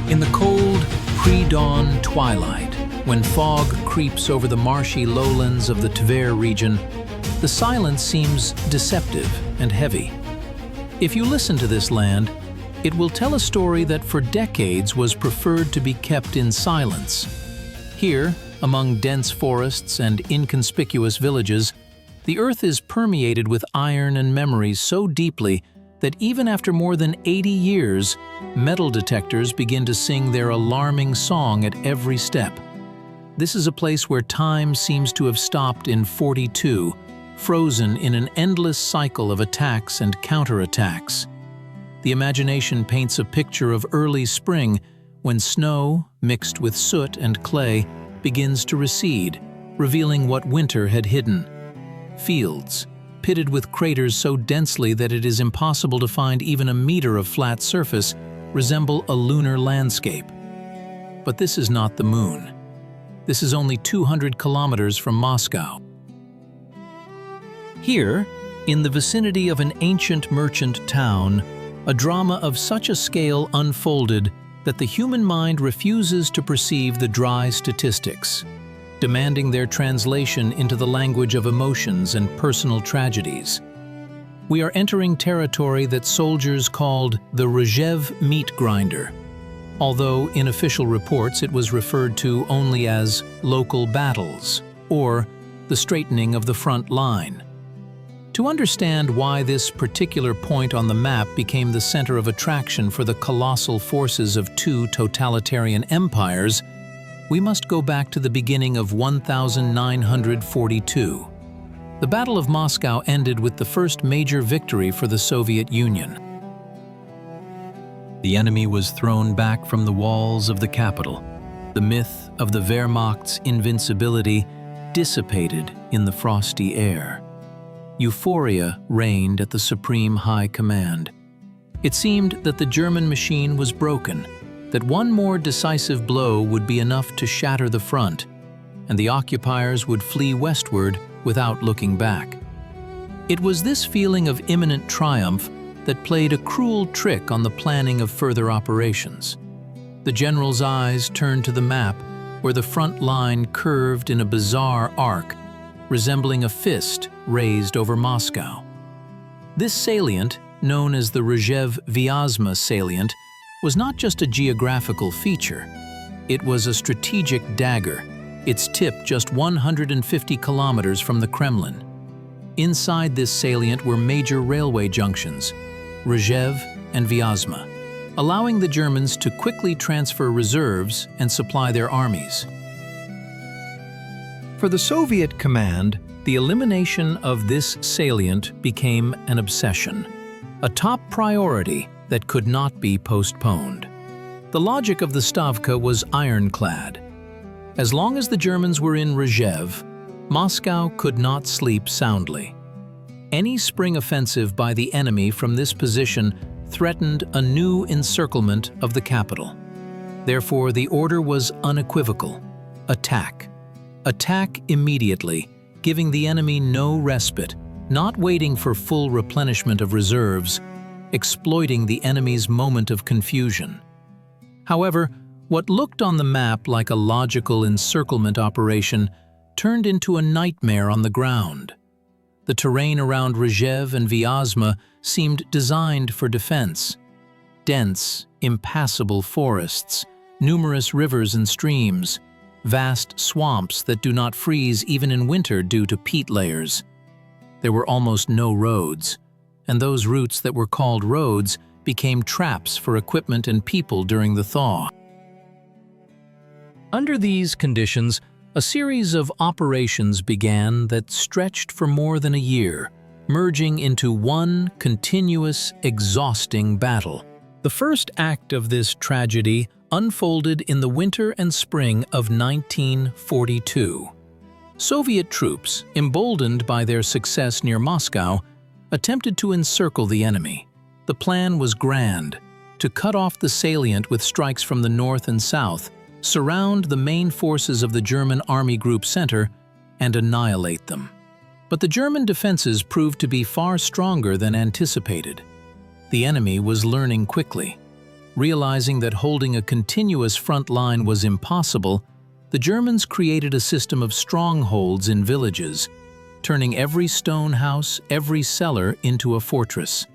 In the cold, pre-dawn twilight, when fog creeps over the marshy lowlands of the Tver region, the silence seems deceptive and heavy. If you listen to this land, it will tell a story that for decades was preferred to be kept in silence. Here, among dense forests and inconspicuous villages, the earth is permeated with iron and memories so deeply that even after more than 80 years, metal detectors begin to sing their alarming song at every step. This is a place where time seems to have stopped in 42, frozen in an endless cycle of attacks and counterattacks. The imagination paints a picture of early spring when snow, mixed with soot and clay, begins to recede, revealing what winter had hidden. Fields, pitted with craters so densely that it is impossible to find even a meter of flat surface, resemble a lunar landscape. But this is not the moon. This is only 200 kilometers from Moscow. Here, in the vicinity of an ancient merchant town, a drama of such a scale unfolded that the human mind refuses to perceive the dry statistics, demanding their translation into the language of emotions and personal tragedies. We are entering territory that soldiers called the Rzhev meat grinder, although in official reports it was referred to only as local battles or the straightening of the front line. To understand why this particular point on the map became the center of attraction for the colossal forces of two totalitarian empires, we must go back to the beginning of 1942. The Battle of Moscow ended with the first major victory for the Soviet Union. The enemy was thrown back from the walls of the capital. The myth of the Wehrmacht's invincibility dissipated in the frosty air. Euphoria reigned at the Supreme High Command. It seemed that the German machine was broken, that one more decisive blow would be enough to shatter the front, and the occupiers would flee westward without looking back. It was this feeling of imminent triumph that played a cruel trick on the planning of further operations. The general's eyes turned to the map, where the front line curved in a bizarre arc, resembling a fist raised over Moscow. This salient, known as the Rzhev-Vyazma salient, was not just a geographical feature. It was a strategic dagger, its tip just 150 kilometers from the Kremlin. Inside this salient were major railway junctions, Rzhev and Vyazma, allowing the Germans to quickly transfer reserves and supply their armies. For the Soviet command, the elimination of this salient became an obsession, a top priority that could not be postponed. The logic of the Stavka was ironclad. As long as the Germans were in Rzhev, Moscow could not sleep soundly. Any spring offensive by the enemy from this position threatened a new encirclement of the capital. Therefore, the order was unequivocal: attack. Attack immediately, giving the enemy no respite, not waiting for full replenishment of reserves, exploiting the enemy's moment of confusion. However, what looked on the map like a logical encirclement operation turned into a nightmare on the ground. The terrain around Rzhev and Vyazma seemed designed for defense. Dense, impassable forests, numerous rivers and streams, vast swamps that do not freeze even in winter due to peat layers. There were almost no roads, and those routes that were called roads became traps for equipment and people during the thaw. Under these conditions, a series of operations began that stretched for more than a year, merging into one continuous, exhausting battle. The first act of this tragedy unfolded in the winter and spring of 1942. Soviet troops, emboldened by their success near Moscow, attempted to encircle the enemy. The plan was grand: to cut off the salient with strikes from the north and south, surround the main forces of the German Army Group Center, and annihilate them. But the German defenses proved to be far stronger than anticipated. The enemy was learning quickly. Realizing that holding a continuous front line was impossible, the Germans created a system of strongholds in villages, turning every stone house, every cellar into a fortress.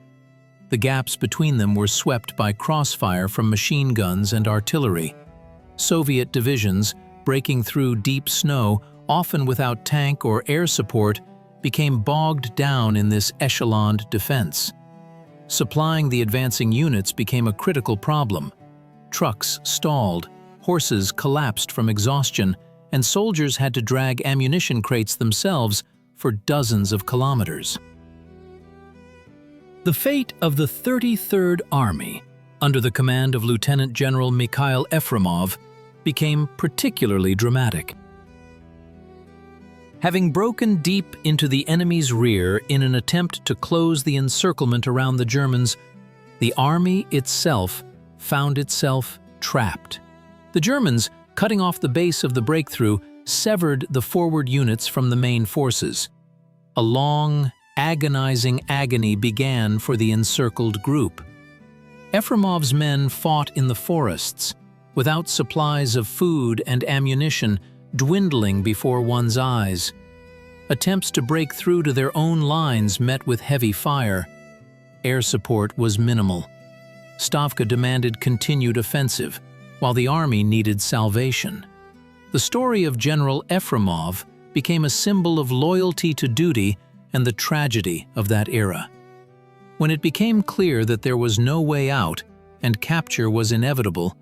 The gaps between them were swept by crossfire from machine guns and artillery. Soviet divisions, breaking through deep snow, often without tank or air support, became bogged down in this echeloned defense. Supplying the advancing units became a critical problem. Trucks stalled, horses collapsed from exhaustion, and soldiers had to drag ammunition crates themselves for dozens of kilometers. The fate of the 33rd Army, under the command of Lieutenant General Mikhail Efremov, became particularly dramatic. Having broken deep into the enemy's rear in an attempt to close the encirclement around the Germans, the army itself found itself trapped. The Germans, cutting off the base of the breakthrough, severed the forward units from the main forces. A long, agonizing agony began for the encircled group. Efremov's men fought in the forests, without supplies of food and ammunition dwindling before one's eyes. Attempts to break through to their own lines met with heavy fire. Air support was minimal. Stavka demanded continued offensive, while the army needed salvation. The story of General Efremov became a symbol of loyalty to duty and the tragedy of that era. When it became clear that there was no way out and capture was inevitable,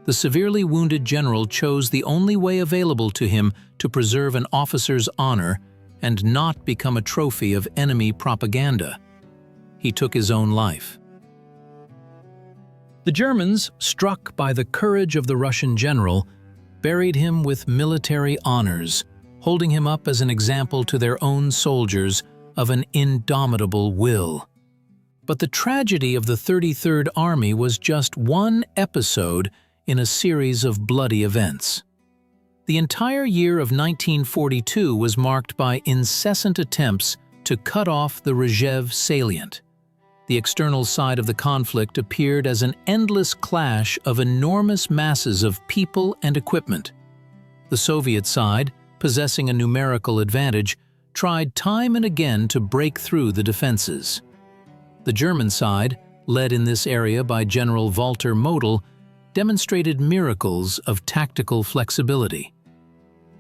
the severely wounded general chose the only way available to him to preserve an officer's honor and not become a trophy of enemy propaganda. He took his own life. The Germans, struck by the courage of the Russian general, buried him with military honors, holding him up as an example to their own soldiers of an indomitable will. But the tragedy of the 33rd Army was just one episode in a series of bloody events. The entire year of 1942 was marked by incessant attempts to cut off the Rzhev salient. The external side of the conflict appeared as an endless clash of enormous masses of people and equipment. The Soviet side, possessing a numerical advantage, tried time and again to break through the defenses. The German side, led in this area by General Walter Model, demonstrated miracles of tactical flexibility.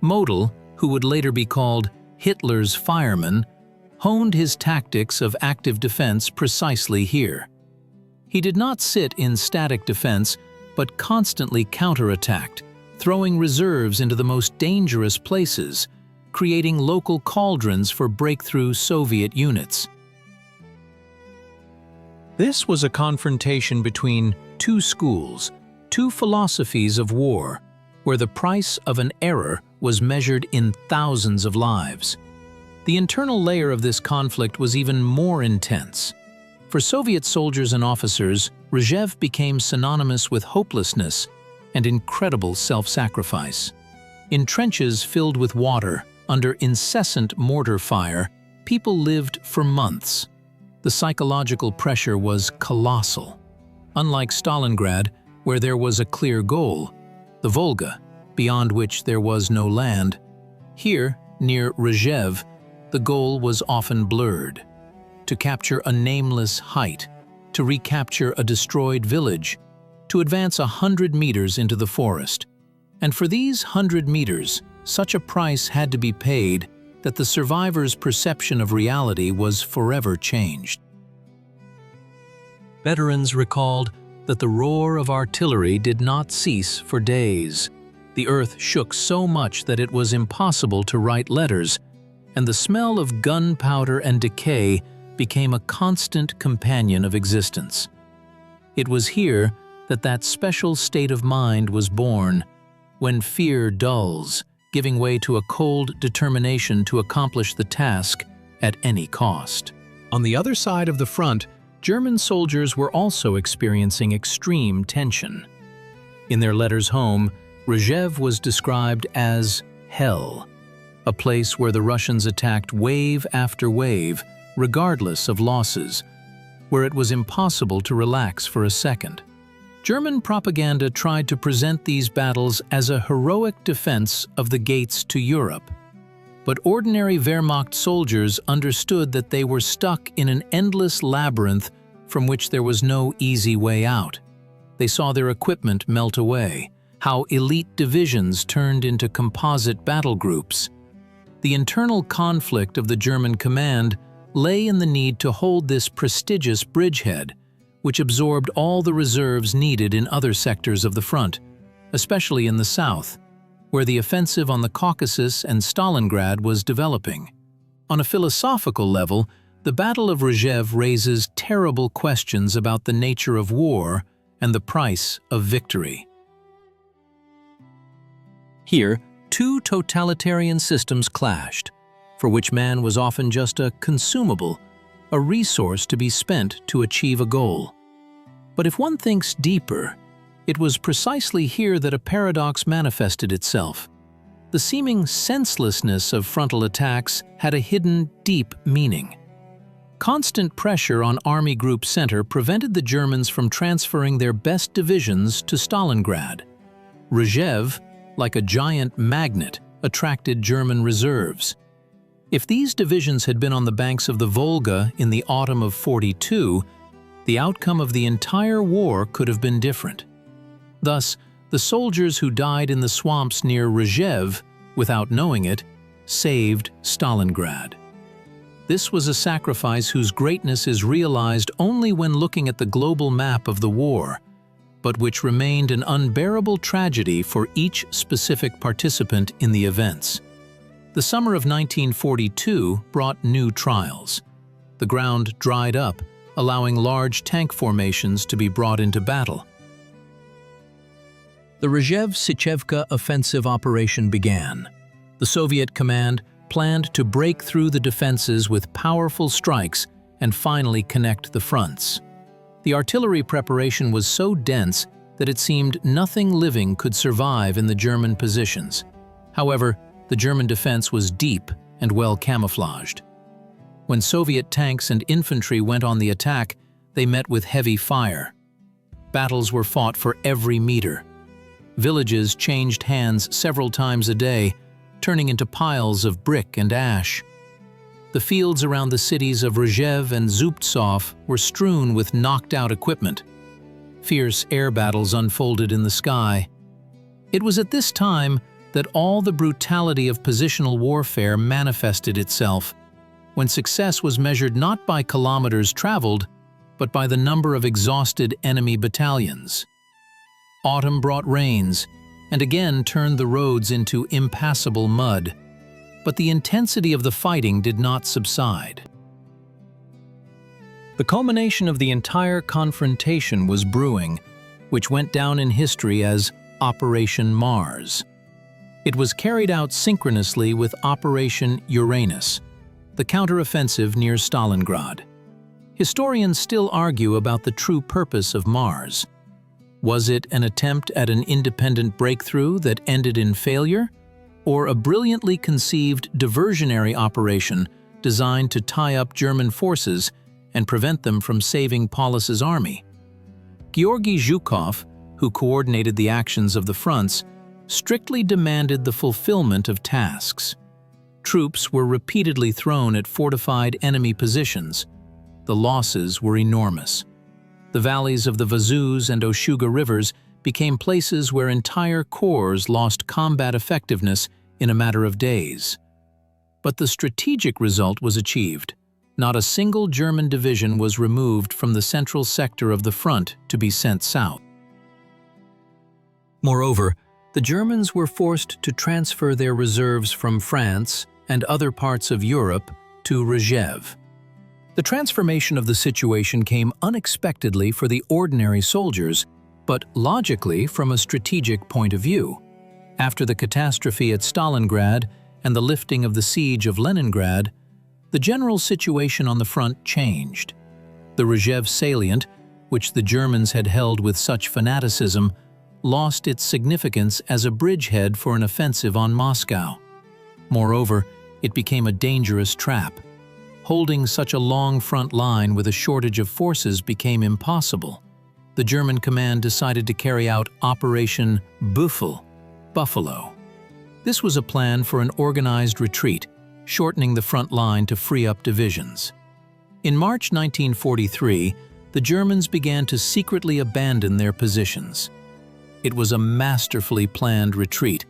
Model, who would later be called Hitler's fireman, honed his tactics of active defense precisely here. He did not sit in static defense, but constantly counterattacked, throwing reserves into the most dangerous places, creating local cauldrons for breakthrough Soviet units. This was a confrontation between two schools, two philosophies of war, where the price of an error was measured in thousands of lives. The internal layer of this conflict was even more intense. For Soviet soldiers and officers, Rzhev became synonymous with hopelessness and incredible self-sacrifice. In trenches filled with water, under incessant mortar fire, people lived for months. The psychological pressure was colossal. Unlike Stalingrad, where there was a clear goal, the Volga, beyond which there was no land, here, near Rzhev, the goal was often blurred. To capture a nameless height, to recapture a destroyed village, to advance 100 meters into the forest. And for these 100 meters, such a price had to be paid that the survivors' perception of reality was forever changed. Veterans recalled that the roar of artillery did not cease for days. The earth shook so much that it was impossible to write letters, and the smell of gunpowder and decay became a constant companion of existence. It was here that that special state of mind was born, when fear dulls, giving way to a cold determination to accomplish the task at any cost. On the other side of the front, German soldiers were also experiencing extreme tension. In their letters home, Rzhev was described as hell, a place where the Russians attacked wave after wave, regardless of losses, where it was impossible to relax for a second. German propaganda tried to present these battles as a heroic defense of the gates to Europe. But ordinary Wehrmacht soldiers understood that they were stuck in an endless labyrinth from which there was no easy way out. They saw their equipment melt away, how elite divisions turned into composite battle groups. The internal conflict of the German command lay in the need to hold this prestigious bridgehead, which absorbed all the reserves needed in other sectors of the front, especially in the south, where the offensive on the Caucasus and Stalingrad was developing. On a philosophical level, the Battle of Rzhev raises terrible questions about the nature of war and the price of victory. Here, two totalitarian systems clashed, for which man was often just a consumable, a resource to be spent to achieve a goal. But if one thinks deeper, it was precisely here that a paradox manifested itself. The seeming senselessness of frontal attacks had a hidden, deep meaning. Constant pressure on Army Group Center prevented the Germans from transferring their best divisions to Stalingrad. Rzhev, like a giant magnet, attracted German reserves. If these divisions had been on the banks of the Volga in the autumn of '42, the outcome of the entire war could have been different. Thus, the soldiers who died in the swamps near Rzhev, without knowing it, saved Stalingrad. This was a sacrifice whose greatness is realized only when looking at the global map of the war, but which remained an unbearable tragedy for each specific participant in the events. The summer of 1942 brought new trials. The ground dried up, allowing large tank formations to be brought into battle. The Rzhev-Sychevka offensive operation began. The Soviet command planned to break through the defenses with powerful strikes and finally connect the fronts. The artillery preparation was so dense that it seemed nothing living could survive in the German positions. However, the German defense was deep and well camouflaged. When Soviet tanks and infantry went on the attack, they met with heavy fire. Battles were fought for every meter. Villages changed hands several times a day, turning into piles of brick and ash. The fields around the cities of Rzhev and Zubtsov were strewn with knocked-out equipment. Fierce air battles unfolded in the sky. It was at this time that all the brutality of positional warfare manifested itself, when success was measured not by kilometers traveled, but by the number of exhausted enemy battalions. Autumn brought rains, and again turned the roads into impassable mud, but the intensity of the fighting did not subside. The culmination of the entire confrontation was brewing, which went down in history as Operation Mars. It was carried out synchronously with Operation Uranus, the counteroffensive near Stalingrad. Historians still argue about the true purpose of Mars. Was it an attempt at an independent breakthrough that ended in failure, or a brilliantly conceived diversionary operation designed to tie up German forces and prevent them from saving Paulus's army? Georgy Zhukov, who coordinated the actions of the fronts, strictly demanded the fulfillment of tasks. Troops were repeatedly thrown at fortified enemy positions. The losses were enormous. The valleys of the Vazuz and Oshuga rivers became places where entire corps lost combat effectiveness in a matter of days. But the strategic result was achieved. Not a single German division was removed from the central sector of the front to be sent south. Moreover, the Germans were forced to transfer their reserves from France and other parts of Europe to Rzhev. The transformation of the situation came unexpectedly for the ordinary soldiers, but logically from a strategic point of view. After the catastrophe at Stalingrad and the lifting of the siege of Leningrad, the general situation on the front changed. The Rzhev salient, which the Germans had held with such fanaticism, lost its significance as a bridgehead for an offensive on Moscow. Moreover, it became a dangerous trap. Holding such a long front line with a shortage of forces became impossible. the German command decided to carry out Operation Buffalo. This was a plan for an organized retreat, shortening the front line to free up divisions. In March 1943, the Germans began to secretly abandon their positions. It was a masterfully planned retreat.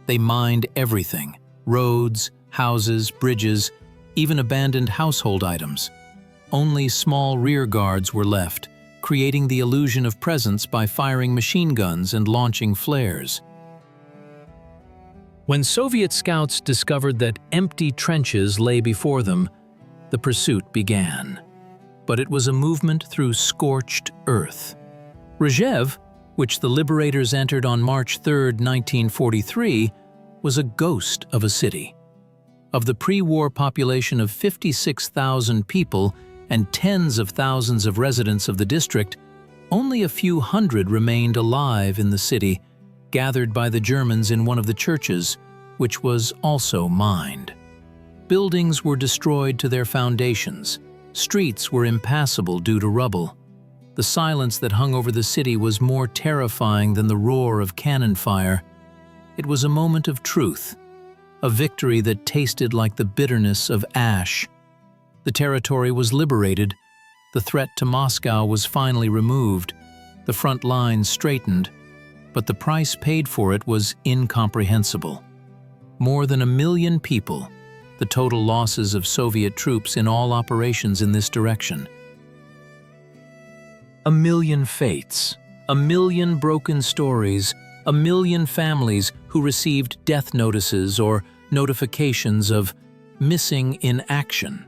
They mined everything: roads, houses, bridges, even abandoned household items. Only small rear guards were left, creating the illusion of presence by firing machine guns and launching flares. When Soviet scouts discovered that empty trenches lay before them, the pursuit began. But it was a movement through scorched earth. Rzhev, which the liberators entered on March 3, 1943, was a ghost of a city. Of the pre-war population of 56,000 people and tens of thousands of residents of the district, only a few hundred remained alive in the city, gathered by the Germans in one of the churches, which was also mined. Buildings were destroyed to their foundations. Streets were impassable due to rubble. The silence that hung over the city was more terrifying than the roar of cannon fire. It was a moment of truth, a victory that tasted like the bitterness of ash. The territory was liberated. The threat to Moscow was finally removed. The front lines straightened, but the price paid for it was incomprehensible. More than 1 million people, the total losses of Soviet troops in all operations in this direction. 1 million fates, 1 million broken stories, 1 million families who received death notices or notifications of missing in action.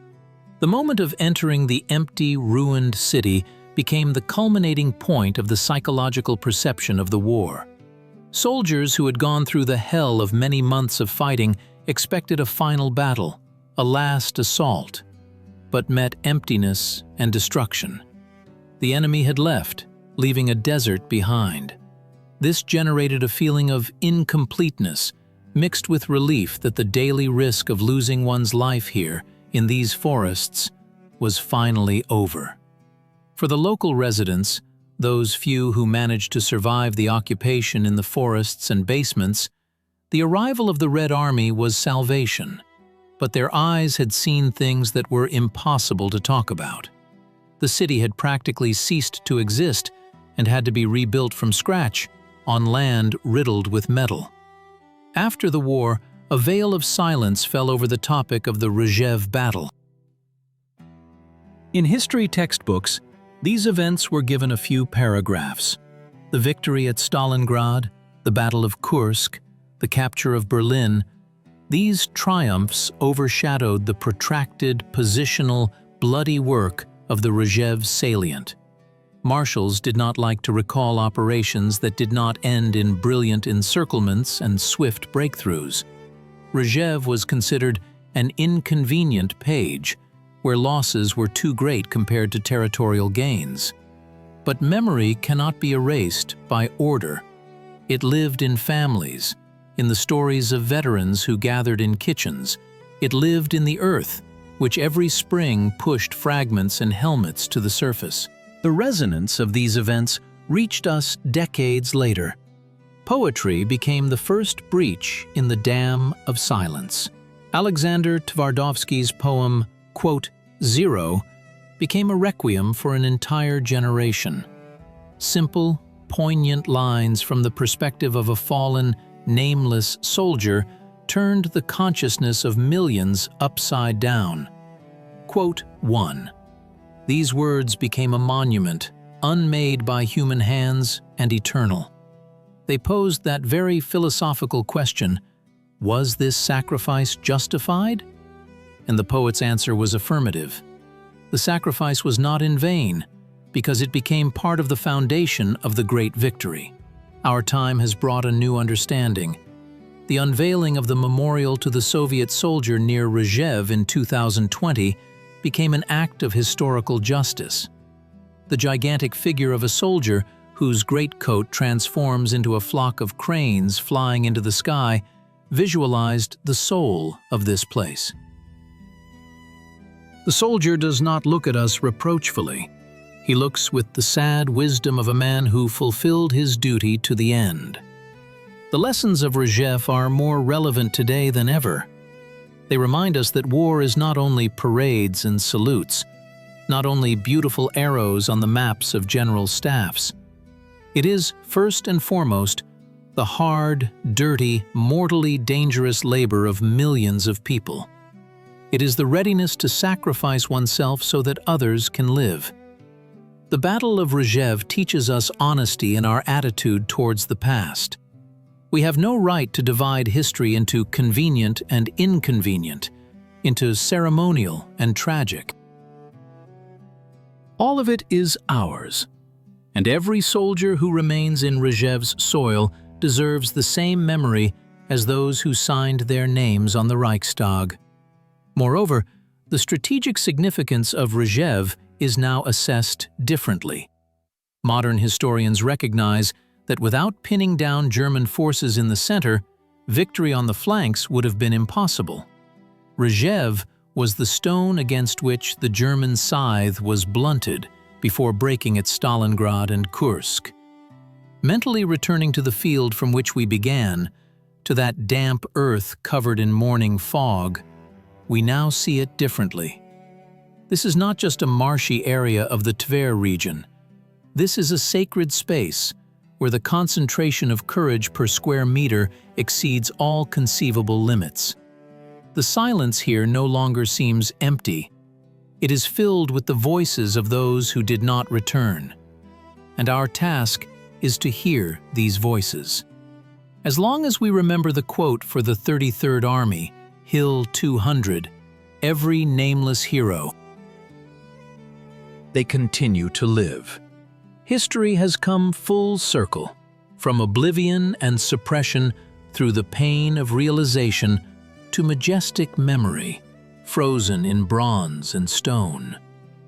The moment of entering the empty, ruined city became the culminating point of the psychological perception of the war. Soldiers who had gone through the hell of many months of fighting expected a final battle, a last assault, but met emptiness and destruction. The enemy had left, leaving a desert behind. This generated a feeling of incompleteness, mixed with relief that the daily risk of losing one's life here, in these forests, was finally over. For the local residents, those few who managed to survive the occupation in the forests and basements, the arrival of the Red Army was salvation, but their eyes had seen things that were impossible to talk about. The city had practically ceased to exist and had to be rebuilt from scratch, on land riddled with metal. After the war, a veil of silence fell over the topic of the Rzhev battle. In history textbooks, these events were given a few paragraphs. The victory at Stalingrad, the Battle of Kursk, the capture of Berlin, these triumphs overshadowed the protracted, positional, bloody work of the Rzhev salient. Marshals did not like to recall operations that did not end in brilliant encirclements and swift breakthroughs. Rzhev was considered an inconvenient page, where losses were too great compared to territorial gains. But memory cannot be erased by order. It lived in families, in the stories of veterans who gathered in kitchens. It lived in the earth, which every spring pushed fragments and helmets to the surface. The resonance of these events reached us decades later. Poetry became the first breach in the dam of silence. Alexander Tvardovsky's poem, quote, "Zero," became a requiem for an entire generation. Simple, poignant lines from the perspective of a fallen, nameless soldier turned the consciousness of millions upside down. Quote 1. These words became a monument, unmade by human hands and eternal. They posed that very philosophical question, was this sacrifice justified? And the poet's answer was affirmative. The sacrifice was not in vain, because it became part of the foundation of the great victory. Our time has brought a new understanding. The unveiling of the memorial to the Soviet soldier near Rzhev in 2020 became an act of historical justice. The gigantic figure of a soldier whose greatcoat transforms into a flock of cranes flying into the sky visualized the soul of this place. The soldier does not look at us reproachfully. He looks with the sad wisdom of a man who fulfilled his duty to the end. The lessons of Rzhev are more relevant today than ever. They remind us that war is not only parades and salutes, not only beautiful arrows on the maps of general staffs. It is, first and foremost, the hard, dirty, mortally dangerous labor of millions of people. It is the readiness to sacrifice oneself so that others can live. The Battle of Rzhev teaches us honesty in our attitude towards the past. We have no right to divide history into convenient and inconvenient, into ceremonial and tragic. All of it is ours, and every soldier who remains in Rzhev's soil deserves the same memory as those who signed their names on the Reichstag. Moreover, the strategic significance of Rzhev is now assessed differently. Modern historians recognize that without pinning down German forces in the center, victory on the flanks would have been impossible. Rzhev was the stone against which the German scythe was blunted before breaking at Stalingrad and Kursk. Mentally returning to the field from which we began, to that damp earth covered in morning fog, we now see it differently. This is not just a marshy area of the Tver region. This is a sacred space where the concentration of courage per square meter exceeds all conceivable limits. The silence here no longer seems empty. It is filled with the voices of those who did not return. And our task is to hear these voices. As long as we remember the quote for the 33rd Army, Hill 200, every nameless hero, they continue to live. History has come full circle, from oblivion and suppression through the pain of realization to majestic memory, frozen in bronze and stone.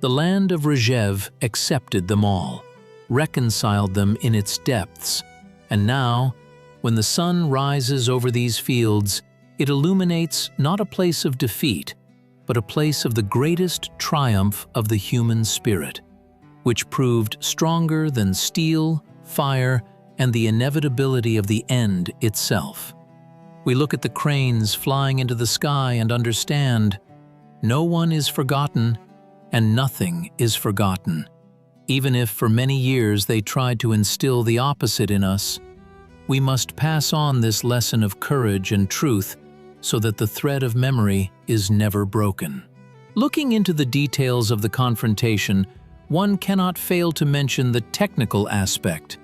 The land of Rzhev accepted them all, reconciled them in its depths, and now, when the sun rises over these fields, it illuminates not a place of defeat, but a place of the greatest triumph of the human spirit, which proved stronger than steel, fire, and the inevitability of the end itself. We look at the cranes flying into the sky and understand, no one is forgotten and nothing is forgotten. Even if for many years they tried to instill the opposite in us, we must pass on this lesson of courage and truth so that the thread of memory is never broken. Looking into the details of the confrontation, one cannot fail to mention the technical aspect,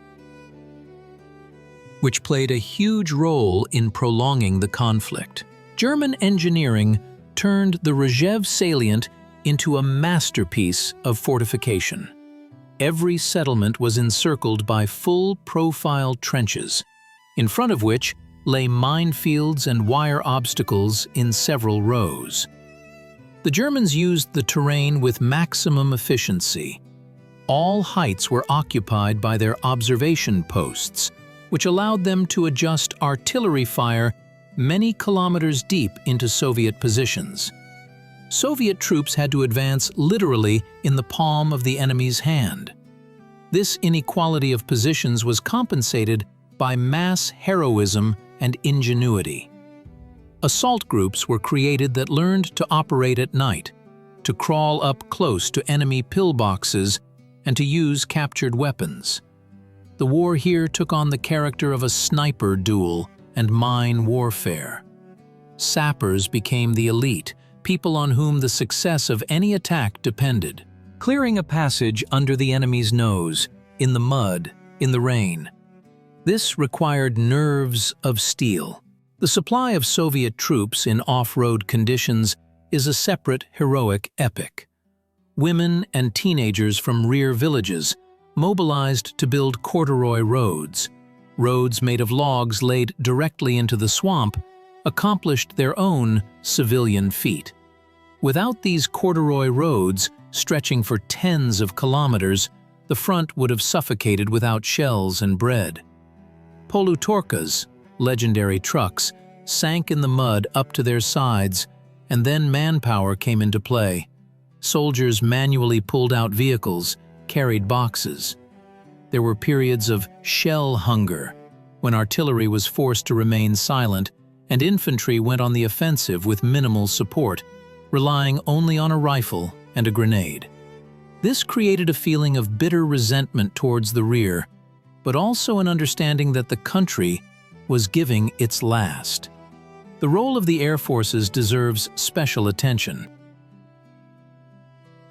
which played a huge role in prolonging the conflict. German engineering turned the Rzhev salient into a masterpiece of fortification. Every settlement was encircled by full-profile trenches, in front of which lay minefields and wire obstacles in several rows. The Germans used the terrain with maximum efficiency. All heights were occupied by their observation posts, which allowed them to adjust artillery fire many kilometers deep into Soviet positions. Soviet troops had to advance literally in the palm of the enemy's hand. This inequality of positions was compensated by mass heroism and ingenuity. Assault groups were created that learned to operate at night, to crawl up close to enemy pillboxes, and to use captured weapons. The war here took on the character of a sniper duel and mine warfare. Sappers became the elite, people on whom the success of any attack depended, clearing a passage under the enemy's nose, in the mud, in the rain. This required nerves of steel. The supply of Soviet troops in off-road conditions is a separate heroic epic. Women and teenagers from rear villages mobilized to build corduroy roads. Roads made of logs laid directly into the swamp accomplished their own civilian feat. Without these corduroy roads, stretching for tens of kilometers, the front would have suffocated without shells and bread. Polutorkas, legendary trucks, sank in the mud up to their sides, and then manpower came into play. Soldiers manually pulled out vehicles, carried boxes. There were periods of shell hunger, when artillery was forced to remain silent and infantry went on the offensive with minimal support, relying only on a rifle and a grenade. This created a feeling of bitter resentment towards the rear, but also an understanding that the country was giving its last. The role of the air forces deserves special attention.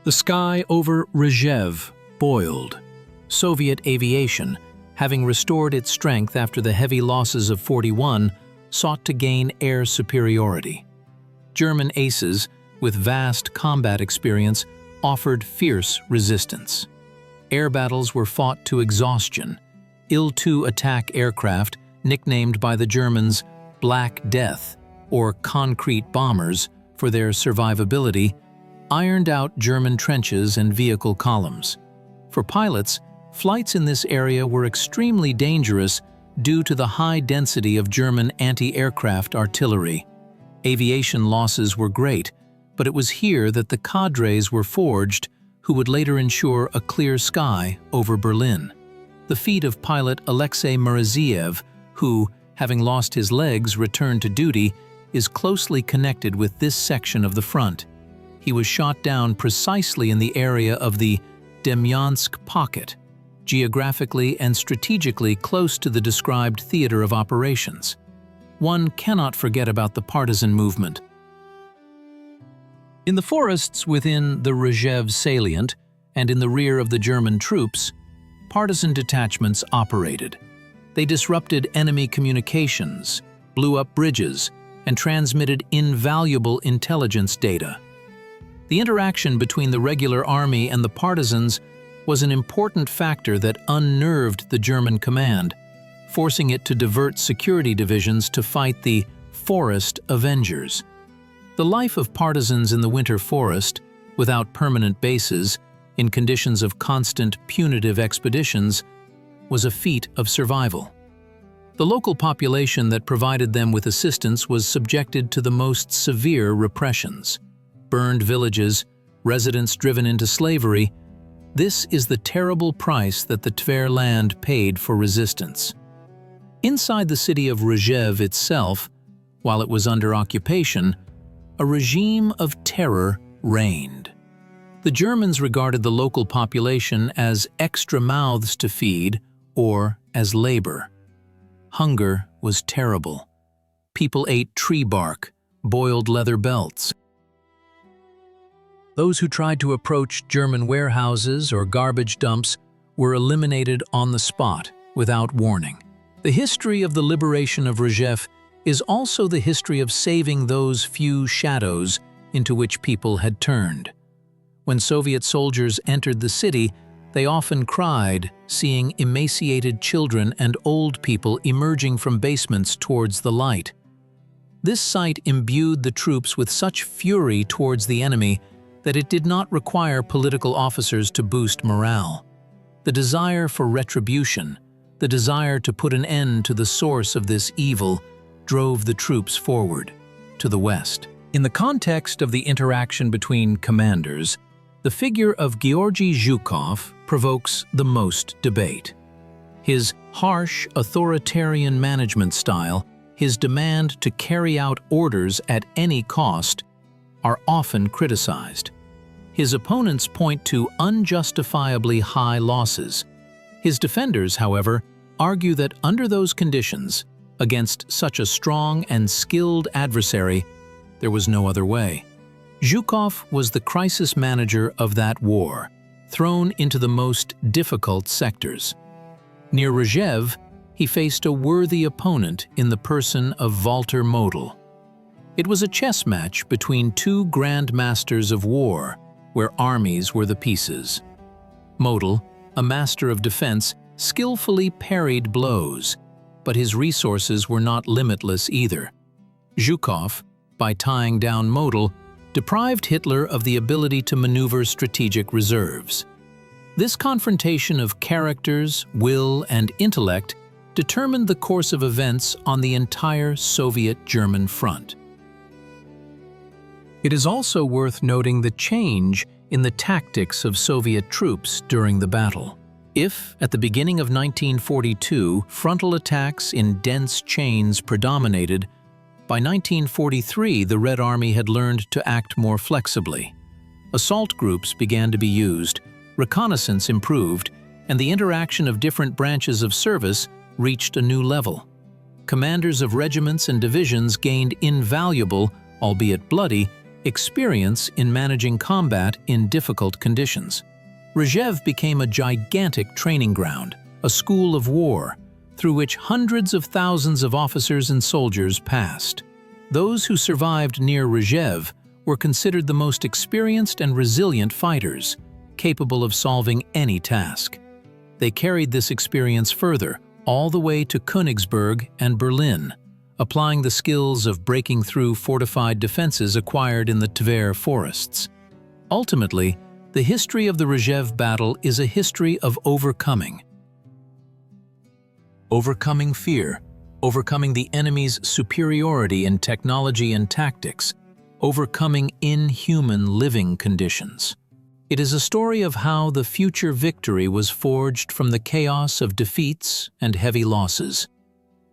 The sky over Rzhev boiled. Soviet aviation, having restored its strength after the heavy losses of 41, sought to gain air superiority. German aces, with vast combat experience, offered fierce resistance. Air battles were fought to exhaustion. Il-2 attack aircraft, nicknamed by the Germans Black Death or concrete bombers for their survivability, ironed out German trenches and vehicle columns. For pilots, flights in this area were extremely dangerous due to the high density of German anti-aircraft artillery. Aviation losses were great, but it was here that the cadres were forged who would later ensure a clear sky over Berlin. The feat of pilot Alexei Rzhev, who, having lost his legs, returned to duty, is closely connected with this section of the front. He was shot down precisely in the area of the Demyansk Pocket, geographically and strategically close to the described theater of operations. One cannot forget about the partisan movement. In the forests within the Rzhev salient and in the rear of the German troops, partisan detachments operated. They disrupted enemy communications, blew up bridges, and transmitted invaluable intelligence data. The interaction between the regular army and the partisans was an important factor that unnerved the German command, forcing it to divert security divisions to fight the Forest Avengers. The life of partisans in the winter forest, without permanent bases, in conditions of constant punitive expeditions, was a feat of survival. The local population that provided them with assistance was subjected to the most severe repressions. Burned villages, residents driven into slavery. This is the terrible price that the Tver land paid for resistance. Inside the city of Rzhev itself, while it was under occupation, a regime of terror reigned. The Germans regarded the local population as extra mouths to feed or as labor. Hunger was terrible. People ate tree bark, boiled leather belts. Those who tried to approach German warehouses or garbage dumps were eliminated on the spot without warning. The history of the liberation of Rzhev is also the history of saving those few shadows into which people had turned. When Soviet soldiers entered the city, they often cried, seeing emaciated children and old people emerging from basements towards the light. This sight imbued the troops with such fury towards the enemy that it did not require political officers to boost morale. The desire for retribution, the desire to put an end to the source of this evil, drove the troops forward, to the west. In the context of the interaction between commanders, the figure of Georgy Zhukov provokes the most debate. His harsh, authoritarian management style, his demand to carry out orders at any cost, are often criticized. His opponents point to unjustifiably high losses. His defenders, however, argue that under those conditions, against such a strong and skilled adversary, there was no other way. Zhukov was the crisis manager of that war, thrown into the most difficult sectors. Near Rzhev, he faced a worthy opponent in the person of Walter Model. It was a chess match between two grand masters of war, where armies were the pieces. Model, a master of defense, skillfully parried blows, but his resources were not limitless either. Zhukov, by tying down Model, deprived Hitler of the ability to maneuver strategic reserves. This confrontation of characters, will, and intellect determined the course of events on the entire Soviet-German front. It is also worth noting the change in the tactics of Soviet troops during the battle. If, at the beginning of 1942, frontal attacks in dense chains predominated, by 1943 the Red Army had learned to act more flexibly. Assault groups began to be used, reconnaissance improved, and the interaction of different branches of service reached a new level. Commanders of regiments and divisions gained invaluable, albeit bloody, experience in managing combat in difficult conditions. Rzhev became a gigantic training ground, a school of war, through which hundreds of thousands of officers and soldiers passed. Those who survived near Rzhev were considered the most experienced and resilient fighters, capable of solving any task. They carried this experience further, all the way to Königsberg and Berlin, applying the skills of breaking through fortified defenses acquired in the Tver forests. Ultimately, the history of the Rzhev battle is a history of overcoming. Overcoming fear, overcoming the enemy's superiority in technology and tactics, overcoming inhuman living conditions. It is a story of how the future victory was forged from the chaos of defeats and heavy losses.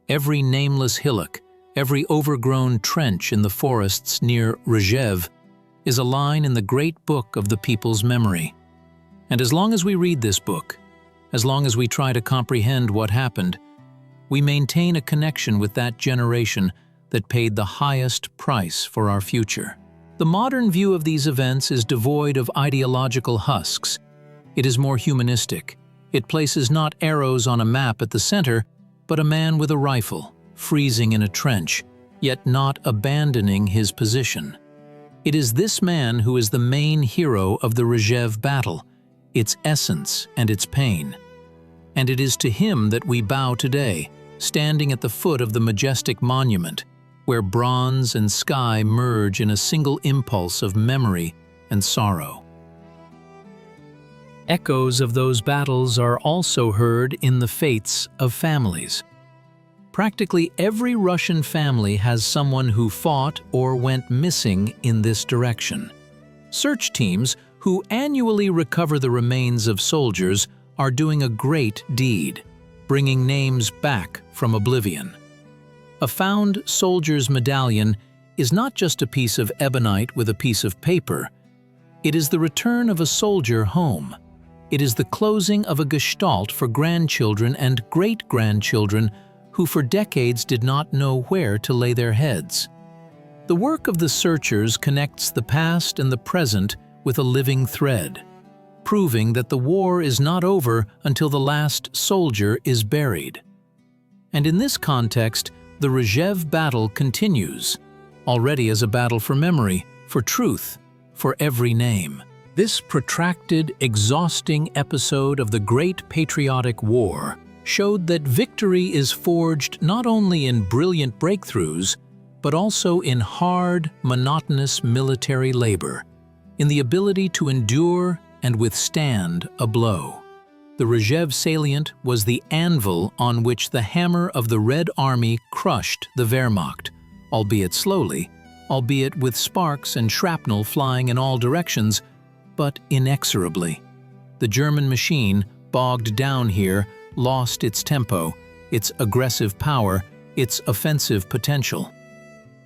Every nameless hillock, every overgrown trench in the forests near Rzhev is a line in the great book of the people's memory. And as long as we read this book, as long as we try to comprehend what happened, we maintain a connection with that generation that paid the highest price for our future. The modern view of these events is devoid of ideological husks. It is more humanistic. It places not arrows on a map at the center, but a man with a rifle, freezing in a trench, yet not abandoning his position. It is this man who is the main hero of the Rzhev battle, its essence and its pain. And it is to him that we bow today, standing at the foot of the majestic monument, where bronze and sky merge in a single impulse of memory and sorrow. Echoes of those battles are also heard in the fates of families. Practically every Russian family has someone who fought or went missing in this direction. Search teams, who annually recover the remains of soldiers, are doing a great deed, bringing names back from oblivion. A found soldier's medallion is not just a piece of ebonite with a piece of paper. It is the return of a soldier home. It is the closing of a gestalt for grandchildren and great-grandchildren who for decades did not know where to lay their heads. The work of the searchers connects the past and the present with a living thread, proving that the war is not over until the last soldier is buried. And in this context, the Rzhev battle continues, already as a battle for memory, for truth, for every name. This protracted, exhausting episode of the Great Patriotic War showed that victory is forged not only in brilliant breakthroughs, but also in hard, monotonous military labor, in the ability to endure and withstand a blow. The Rzhev salient was the anvil on which the hammer of the Red Army crushed the Wehrmacht, albeit slowly, albeit with sparks and shrapnel flying in all directions, but inexorably. The German machine, bogged down here, lost its tempo, its aggressive power, its offensive potential.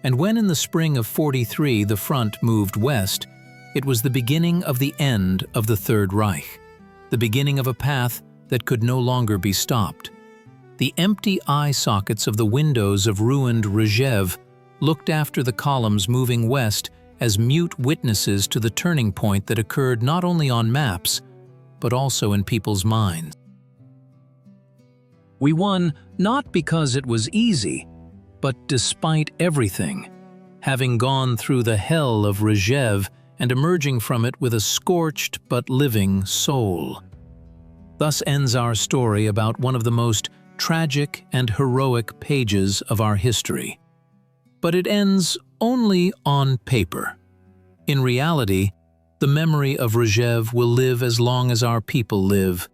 And when in the spring of '43 the front moved west, it was the beginning of the end of the Third Reich, the beginning of a path that could no longer be stopped. The empty eye sockets of the windows of ruined Rzhev looked after the columns moving west as mute witnesses to the turning point that occurred not only on maps, but also in people's minds. We won not because it was easy, but despite everything, having gone through the hell of Rzhev and emerging from it with a scorched but living soul. Thus ends our story about one of the most tragic and heroic pages of our history. But it ends only on paper. In reality, the memory of Rzhev will live as long as our people live,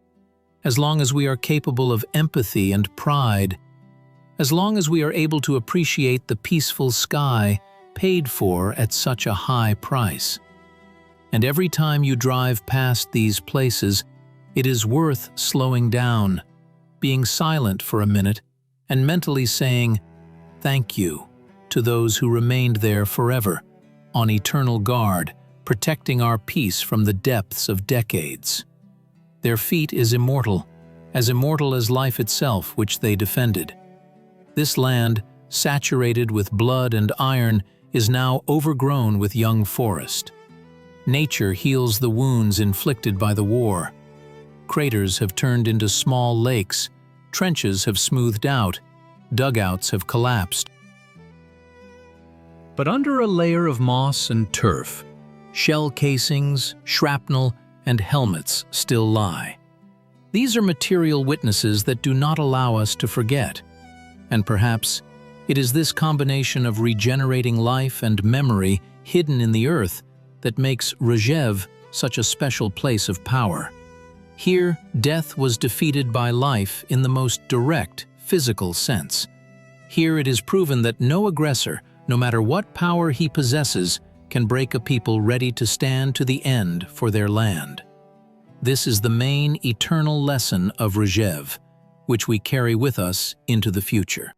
as long as we are capable of empathy and pride, as long as we are able to appreciate the peaceful sky paid for at such a high price. And every time you drive past these places, it is worth slowing down, being silent for a minute, and mentally saying, "Thank you," to those who remained there forever, on eternal guard, protecting our peace from the depths of decades. Their feat is immortal as life itself which they defended. This land, saturated with blood and iron, is now overgrown with young forest. Nature heals the wounds inflicted by the war. Craters have turned into small lakes, trenches have smoothed out, dugouts have collapsed. But under a layer of moss and turf, shell casings, shrapnel, and helmets still lie. These are material witnesses that do not allow us to forget. And perhaps it is this combination of regenerating life and memory hidden in the earth that makes Rzhev such a special place of power. Here, death was defeated by life in the most direct, physical sense. Here it is proven that no aggressor, no matter what power he possesses, can break a people ready to stand to the end for their land. This is the main eternal lesson of Rzhev, which we carry with us into the future.